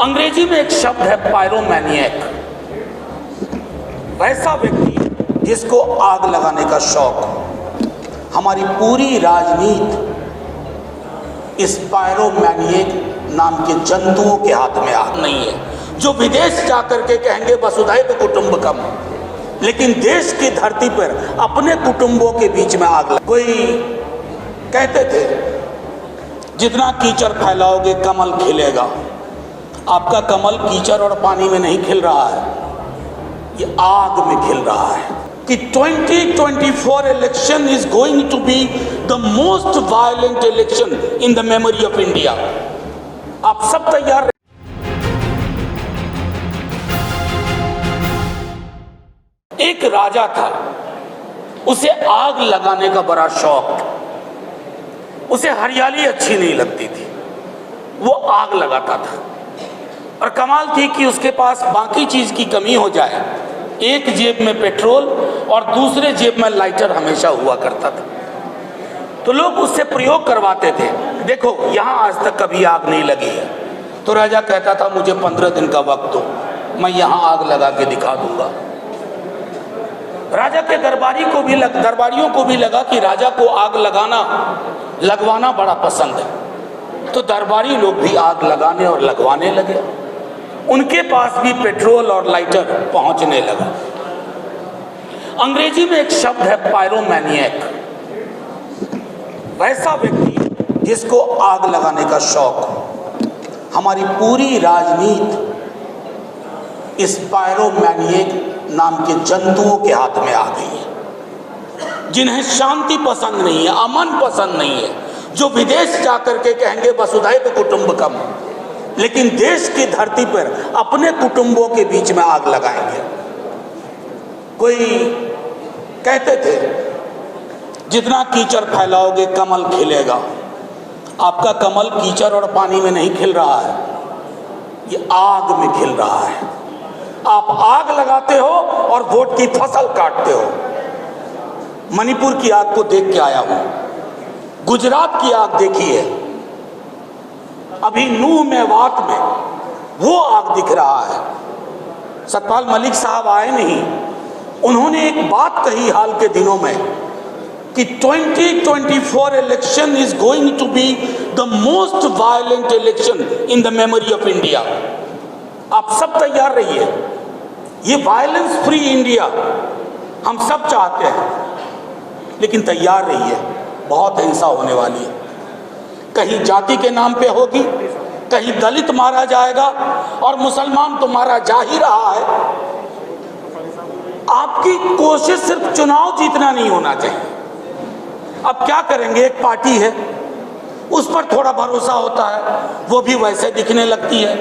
अंग्रेजी में एक शब्द है पायरोमैनियक, वैसा व्यक्ति जिसको आग लगाने का शौक। हमारी पूरी राजनीति इस पायरोमैनियक नाम के जंतुओं के हाथ में आग नहीं है, जो विदेश जाकर के कहेंगे वसुधैव कुटुंबकम, लेकिन देश की धरती पर अपने कुटुंबों के बीच में आग लगा। कोई कहते थे जितना कीचड़ फैलाओगे कमल खिलेगा। आपका कमल कीचड़ और पानी में नहीं खिल रहा है, ये आग में खिल रहा है। कि 2024 election is going to be the most violent election in the memory of India. आप सब तैयार रहे। एक राजा था, उसे आग लगाने का बड़ा शौक था। उसे हरियाली अच्छी नहीं लगती थी, वो आग लगाता था। और कमाल थी कि उसके पास बाकी चीज की कमी हो जाए, एक जेब में पेट्रोल और दूसरे जेब में लाइटर हमेशा हुआ करता था। तो लोग उससे प्रयोग करवाते थे, देखो यहां आज तक कभी आग नहीं लगी है। तो राजा कहता था मुझे 15 दिन का वक्त दो, मैं यहां आग लगा के दिखा दूंगा। राजा के दरबारियों को भी लगा कि राजा को आग लगवाना बड़ा पसंद है। तो दरबारी लोग भी आग लगाने और लगवाने लगे। उनके पास भी पेट्रोल और लाइटर पहुंचने लगा। अंग्रेजी में एक शब्द है पायरोमैनियक, वैसा व्यक्ति जिसको आग लगाने का शौक। हमारी पूरी राजनीति इस पायरोमैनियक नाम के जंतुओं के हाथ में आ गई है, जिन्हें शांति पसंद नहीं है, अमन पसंद नहीं है, जो विदेश जाकर के कहेंगे वसुधैव कुटुंबकम, लेकिन देश की धरती पर अपने कुटुंबों के बीच में आग लगाएंगे। कोई कहते थे जितना कीचड़ फैलाओगे कमल खिलेगा। आपका कमल कीचड़ और पानी में नहीं खिल रहा है, ये आग में खिल रहा है। आप आग लगाते हो और वोट की फसल काटते हो। मणिपुर की आग को देख के आया हूं, गुजरात की आग देखी है, अभी नूह मेवात में वो आग दिख रहा है। सतपाल मलिक साहब आए नहीं, उन्होंने एक बात कही हाल के दिनों में कि 2024 election is going to be the most violent election in the memory of India. आप सब तैयार रहिए, ये वायलेंस फ्री इंडिया हम सब चाहते हैं, लेकिन तैयार रहिए, बहुत हिंसा होने वाली है। कहीं जाति के नाम पे होगी, कहीं दलित मारा जाएगा, और मुसलमान तो मारा जा ही रहा है। आपकी कोशिश सिर्फ चुनाव जीतना नहीं होना चाहिए। अब क्या करेंगे, एक पार्टी है, उस पर थोड़ा भरोसा होता है, वो भी वैसे दिखने लगती है।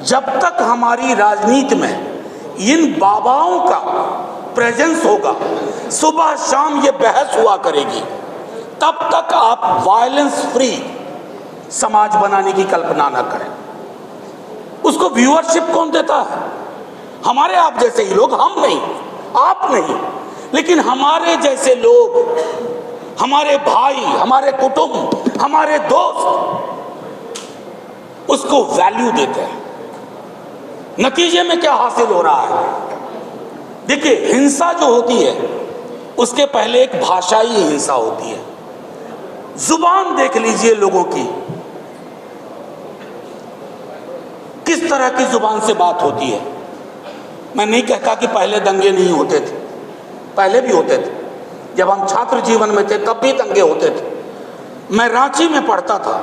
जब तक हमारी राजनीति में इन बाबाओं का प्रेजेंस होगा, सुबह शाम ये बहस हुआ करेगी, तब तक आप वायलेंस फ्री समाज बनाने की कल्पना ना करें। उसको व्यूअरशिप कौन देता है? हमारे आप जैसे ही लोग, हम नहीं, आप नहीं, लेकिन हमारे जैसे लोग, हमारे भाई, हमारे कुटुंब, हमारे दोस्त उसको वैल्यू देते हैं। नतीजे में क्या हासिल हो रहा है? देखिए, हिंसा जो होती है उसके पहले एक भाषाई हिंसा होती है। जुबान देख लीजिए लोगों की, किस तरह की जुबान से बात होती है। मैं नहीं कहता कि पहले दंगे नहीं होते थे, पहले भी होते थे। जब हम छात्र जीवन में थे तब भी दंगे होते थे। मैं रांची में पढ़ता था,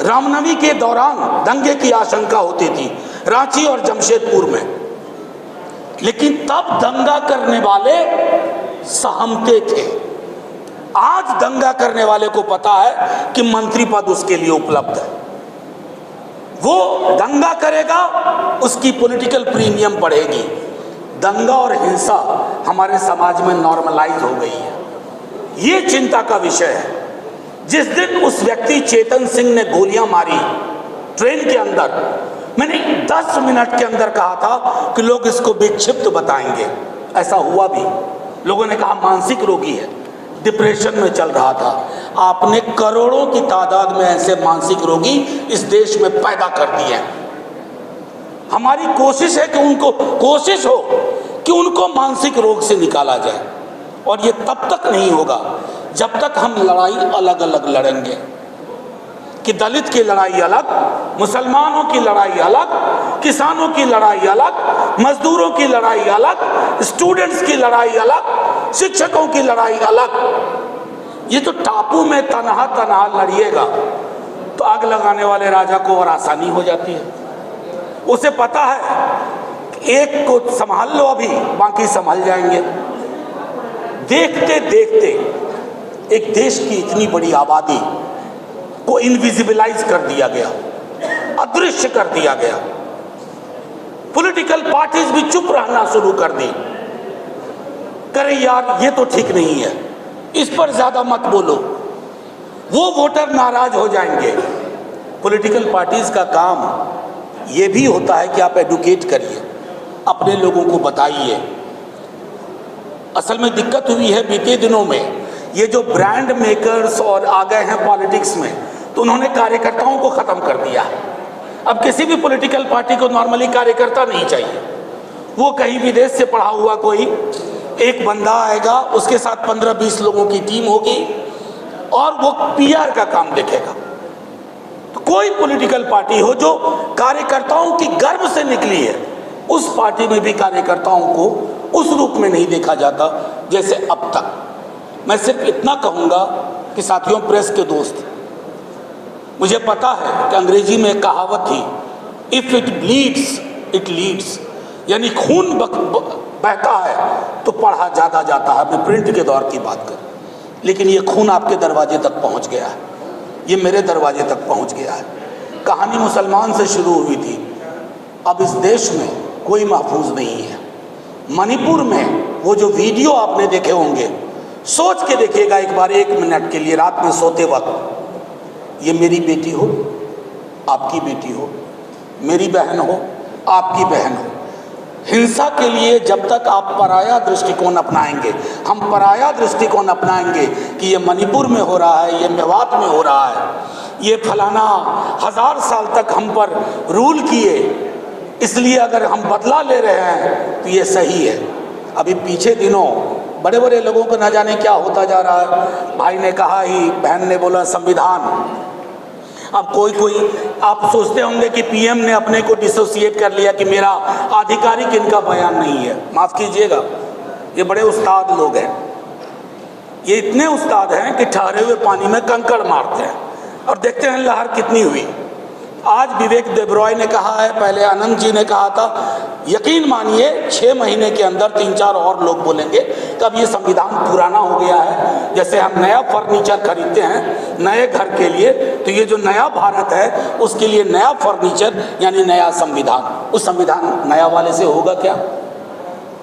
रामनवमी के दौरान दंगे की आशंका होती थी रांची और जमशेदपुर में, लेकिन तब दंगा करने वाले सहमते थे। आज दंगा करने वाले को पता है कि मंत्री पद उसके लिए उपलब्ध है, वो दंगा करेगा, उसकी पॉलिटिकल प्रीमियम बढ़ेगी। दंगा और हिंसा हमारे समाज में नॉर्मलाइज हो गई है, ये चिंता का विषय है। जिस दिन उस व्यक्ति चेतन सिंह ने गोलियां मारी ट्रेन के अंदर, मैंने 10 मिनट के अंदर कहा था कि लोग इसको विक्षिप्त बताएंगे। ऐसा हुआ भी, लोगों ने कहा मानसिक रोगी है, डिप्रेशन में चल रहा था। आपने करोड़ों की तादाद में ऐसे मानसिक रोगी इस देश में पैदा कर दिए हैं। हमारी कोशिश है कि उनको मानसिक रोग से निकाला जाए। और ये तब तक नहीं होगा जब तक हम लड़ाई अलग अलग लड़ेंगे, कि दलित की लड़ाई अलग, मुसलमानों की लड़ाई अलग, किसानों की लड़ाई अलग, मजदूरों की लड़ाई अलग, स्टूडेंट्स की लड़ाई अलग, शिक्षकों की लड़ाई अलग। ये तो टापू में तनहा तनहा लड़िएगा तो आग लगाने वाले राजा को और आसानी हो जाती है। उसे पता है कि एक को संभाल लो अभी, बाकी संभल जाएंगे। देखते देखते एक देश की इतनी बड़ी आबादी को इनविजिबलाइज कर दिया गया, अदृश्य कर दिया गया। पॉलिटिकल पार्टीज भी चुप रहना शुरू कर दी, करे यार ये तो ठीक नहीं है, इस पर ज्यादा मत बोलो, वो वोटर नाराज हो जाएंगे। पॉलिटिकल पार्टीज का काम ये भी होता है कि आप एडुकेट करिए, अपने लोगों को बताइए। असल में दिक्कत हुई है बीते दिनों में, ये जो ब्रांड मेकर्स और आ गए हैं पॉलिटिक्स में, तो उन्होंने कार्यकर्ताओं को खत्म कर दिया। अब किसी भी पॉलिटिकल पार्टी को नॉर्मली कार्यकर्ता नहीं चाहिए। वो कहीं विदेश से पढ़ा हुआ कोई एक बंदा आएगा, उसके साथ 15-20 लोगों की टीम होगी और वो पीआर का काम देखेगा। तो कोई पॉलिटिकल पार्टी हो जो कार्यकर्ताओं की गर्व से निकली है, उस पार्टी में भी कार्यकर्ताओं को उस रूप में नहीं देखा जाता जैसे अब तक। मैं सिर्फ इतना कहूँगा कि साथियों, प्रेस के दोस्त, मुझे पता है कि अंग्रेजी में एक कहावत थी, if it bleeds it leads, यानी खून बहता है तो पढ़ा ज़्यादा जाता है। मैं प्रिंट के दौर की बात कर, लेकिन ये खून आपके दरवाजे तक पहुंच गया है, ये मेरे दरवाजे तक पहुंच गया है। कहानी मुसलमान से शुरू हुई थी, अब इस देश में कोई महफूज नहीं है। मणिपुर में वो जो वीडियो आपने देखे होंगे, सोच के देखिएगा एक बार, 1 मिनट के लिए रात में सोते वक्त, ये मेरी बेटी हो, आपकी बेटी हो, मेरी बहन हो, आपकी बहन हो। हिंसा के लिए जब तक आप पराया दृष्टिकोण अपनाएंगे, हम पराया दृष्टिकोण अपनाएंगे कि ये मणिपुर में हो रहा है, ये मेवात में हो रहा है, ये फलाना 1000 साल तक हम पर रूल किए, इसलिए अगर हम बदला ले रहे हैं तो ये सही है। अभी पीछे दिनों बड़े बड़े लोगों को न जाने क्या होता जा रहा है। भाई ने कहा ही, बहन ने बोला संविधान। अब कोई आप सोचते होंगे कि पीएम ने अपने को डिसोसिएट कर लिया कि मेरा आधिकारिक इनका बयान नहीं है। माफ़ कीजिएगा, ये बड़े उस्ताद लोग हैं, ये इतने उस्ताद हैं कि ठहरे हुए पानी में कंकड़ मारते हैं और देखते हैं लहर कितनी हुई। आज विवेक देबरॉय ने कहा है, पहले अनंत जी ने कहा था, यकीन मानिए 6 महीने के अंदर 3-4 और लोग बोलेंगे कि अब ये संविधान पुराना हो गया है। जैसे हम नया फर्नीचर खरीदते हैं नए घर के लिए, तो ये जो नया भारत है उसके लिए नया फर्नीचर यानी नया संविधान। उस संविधान नया वाले से होगा क्या?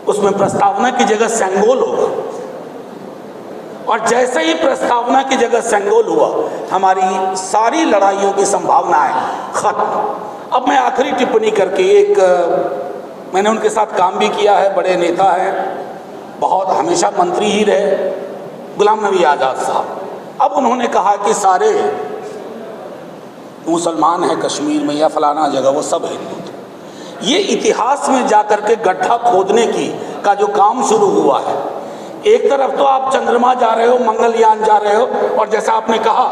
उसमें प्रस्तावना की जगह सेंगोल होगा, और जैसे ही प्रस्तावना की जगह सेंगोल हुआ, हमारी सारी लड़ाइयों की संभावनाएं खत्म। अब मैं आखिरी टिप्पणी करके, मैंने उनके साथ काम भी किया है, बड़े नेता हैं, बहुत हमेशा मंत्री ही रहे, गुलाम नबी आज़ाद साहब। अब उन्होंने कहा कि सारे मुसलमान हैं कश्मीर में या फलाना जगह, वो सब हिंदू। ये इतिहास में जाकर के गड्ढा खोदने का जो काम शुरू हुआ है, एक तरफ तो आप चंद्रमा जा रहे हो, मंगलयान जा रहे हो, और जैसा आपने कहा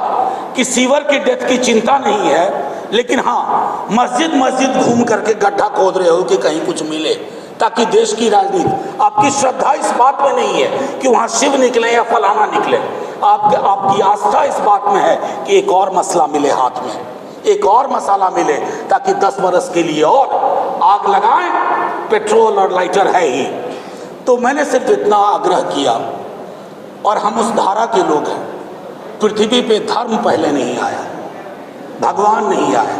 कि सीवर की डेथ की चिंता नहीं है, लेकिन हाँ मस्जिद मस्जिद घूम करके गड्ढा खोद रहे हो कि कहीं कुछ मिले, ताकि देश की राजनीति, आपकी श्रद्धा इस बात में नहीं है कि वहाँ शिव निकले या फलाना निकले, आपकी आस्था इस बात में है कि एक और मसला मिले हाथ में, एक और मसाला मिले, ताकि 10 बरस के लिए और आग लगाएं। पेट्रोल और लाइटर है ही। तो मैंने सिर्फ इतना आग्रह किया, और हम उस धारा के लोग हैं, पृथ्वी पे धर्म पहले नहीं आया, भगवान नहीं आए,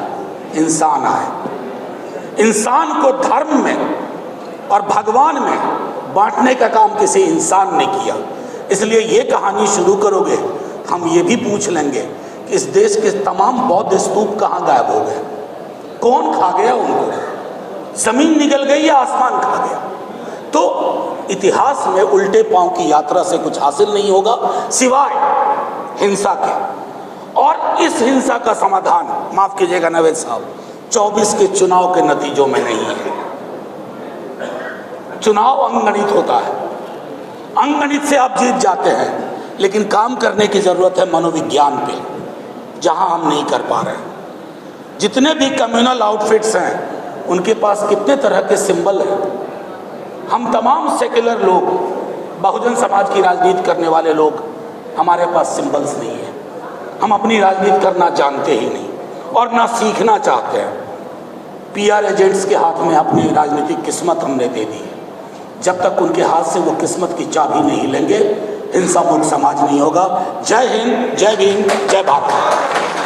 इंसान आए। इंसान को धर्म में और भगवान में बांटने का काम किसी इंसान ने किया। इसलिए ये कहानी शुरू करोगे, हम ये भी पूछ लेंगे कि इस देश के तमाम बौद्ध स्तूप कहाँ गायब हो गए, कौन खा गया उनको, जमीन निगल गई या आसमान खा गया। तो इतिहास में उल्टे पांव की यात्रा से कुछ हासिल नहीं होगा सिवाय हिंसा के। और इस हिंसा का समाधान, माफ कीजिएगा नवेद साहब, 24 के चुनाव के नतीजों में नहीं है। चुनाव अंगणित होता है, अंगणित से आप जीत जाते हैं, लेकिन काम करने की जरूरत है मनोविज्ञान पे, जहां हम नहीं कर पा रहे हैं। जितने भी कम्युनल आउटफिट्स हैं उनके पास कितने तरह के सिंबल हैं। हम तमाम सेक्युलर लोग, बहुजन समाज की राजनीति करने वाले लोग, हमारे पास सिंबल्स नहीं है। हम अपनी राजनीति करना जानते ही नहीं और ना सीखना चाहते हैं। पीआर एजेंट्स के हाथ में अपनी राजनीतिक किस्मत हमने दे दी है। जब तक उनके हाथ से वो किस्मत की चाबी नहीं लेंगे, हिंसा मुक्त समाज नहीं होगा। जय हिंद, जय भीम, जय भारत।